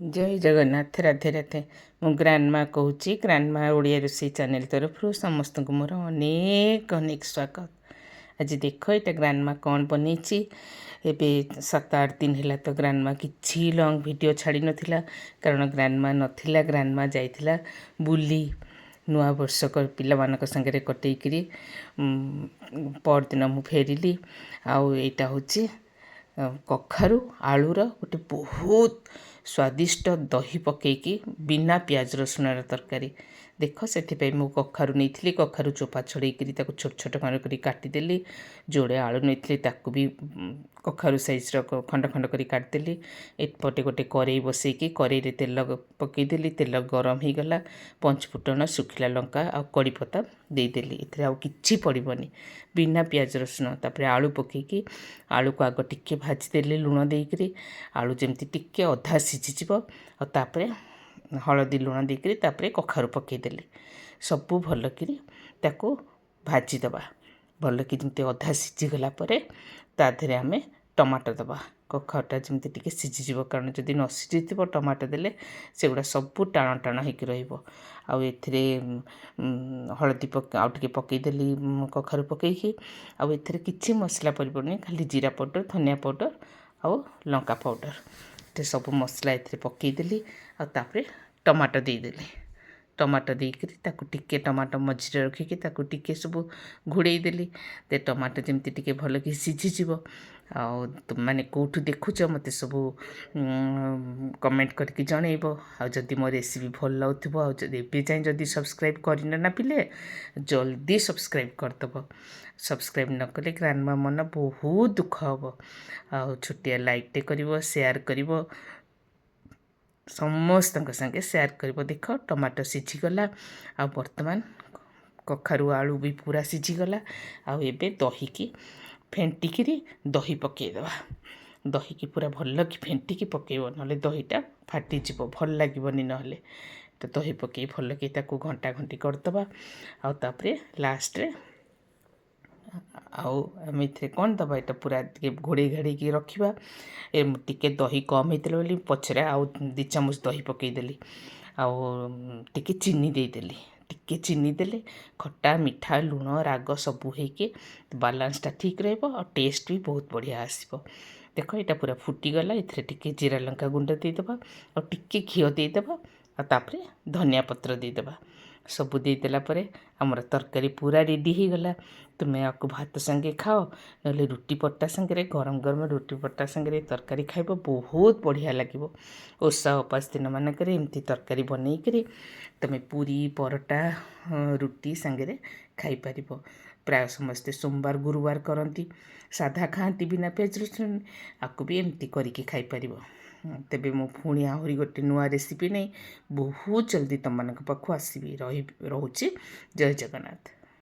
जय जगन्नाथ राधे राधे मु ग्रांडमा कहूँ ग्रांडमा ओडिया रोषेई चैनल तरफ समस्त को मोर अनेक अनेक स्वागत। आज देख ये ग्रांडमा कौन बनी एबे 7-8 दिन है तो ग्रांडमा किसी लॉन्ग वीडियो छाड़ी नथिला कारण ग्रांडमा नथिला ग्रांडमा जाइथिला बुली नुआ वर्षक पिलामानक संगे कटेकरी परदिन मु फेरिली आउ एटा होची कखारू आलूर गोटे बहुत स्वादिष्ट दही पकईकी बिना प्याज रसुण तरकारी देख से मु कखारू नहीं कखारू चोपा छड़े छोट छोट खंड कर काटिदेली जोड़े आलू नहीं ताकू भी कखारू साइज खंड खंड कर काटिदेली एपटे गोटे कड़े बसईकी कड़े तेल पकईदेली तेल गरम हो गला पंचफुटन सुखिला लंका आ कड़ी पत्ता देदेली एथरे आउ किछि पड़बनी बिना प्याज रसुण तापर आलू पकईकी आलू को आग टिके भाजीदेली लुण देकरी आलू जमती टिके अधा सीझीज तापर हलदी लुण देकरी तापर कखारू पकईदेली सबू भलकरी ताको भाजीदबा भलक जमी अधा सीझीगला ताधे आम टमाटो दबा कखारूटा जमी टिके सीझीज कारण जदि न सीझी टमाटो देले सेगुड़ा सबू टाण टाण होकर रही हलदी आउ टे पकईदेली कखारू पकईकी आउ एथरे किछि मसला पड़बनी खाली जीरा पाउडर धनिया पाउडर आउ लंका पाउडर ये सब मसला एथरे पकईदेली आउे टमाटो देदेली टमाटो देकरी ताकू टिके टमाटो मझे रखिकी ताकू टिके सब घोड़ेदेली ते टमाटो जमी टिके भल कि सीझीज माने कौटू देखुच मत सब कमेंट करके जनइब आदि मो रेसिपी भल लगुव आदि जदि सब्सक्राइब करना ना पिले जल्दी सब्सक्राइब करदेव सब्सक्राइब न कले ग्रांडमा मन बहुत दुख हम आ छोटिया लाइकटे कर शेयर कर समस्त संगे शेयर कर देख टमाटो सीझीगला आ बर्तमान कखारू आलू भी पूरा सीझीगला आबे दही की फेंटिकी दही पकईदेवा दही की पूरा भल कि फेंटिकी पकईब ना दहीटा फाटीज भल लगे ना तो दही पकई भल कि घंटा घंटी करदे आउे लास्ट रे आम ए कौन दबा ये पूरा घोड़े घाड़ी रखा टे दही कम होता बोली पचरे आउ 2 चामच दही पकईदेली आटे चीनी देदेली टिके चीनी देले खट्टा मिठा लुण राग सबू होइके बालांसटा ठीक रहा टेस्ट भी बहुत बढ़िया आसो देख ये पूरा फुटीगला ये टिके जीरा लंका गुंड देदेबा और टिके घी देदेबा तापर धनिया पत्र देदेबा सबू देदेला आमर तरकारी पूरा रेडी हो गला तुम्हें आपको भात संगे खाओ ना रुटी पट्टा संगे गरम गरम रुटी पट्टा संगे तरकारी खाइब बहुत बढ़िया लगे ओषा उपास दिन मानक एमती तरकारी बनईकरी तुम्हें पूरी परोटा रुटी संगे खाईपर प्राय समस्ते सोमवार गुरुवार करती साधा खाती बिना प्याज रसुण आपको भी एमती करके खाईपर तेबे मु पुणी आहरी गोटे नुआ रेसिपी नहीं बहुत जल्दी तुम मान पाखु आसबि रोचे जय जगन्नाथ।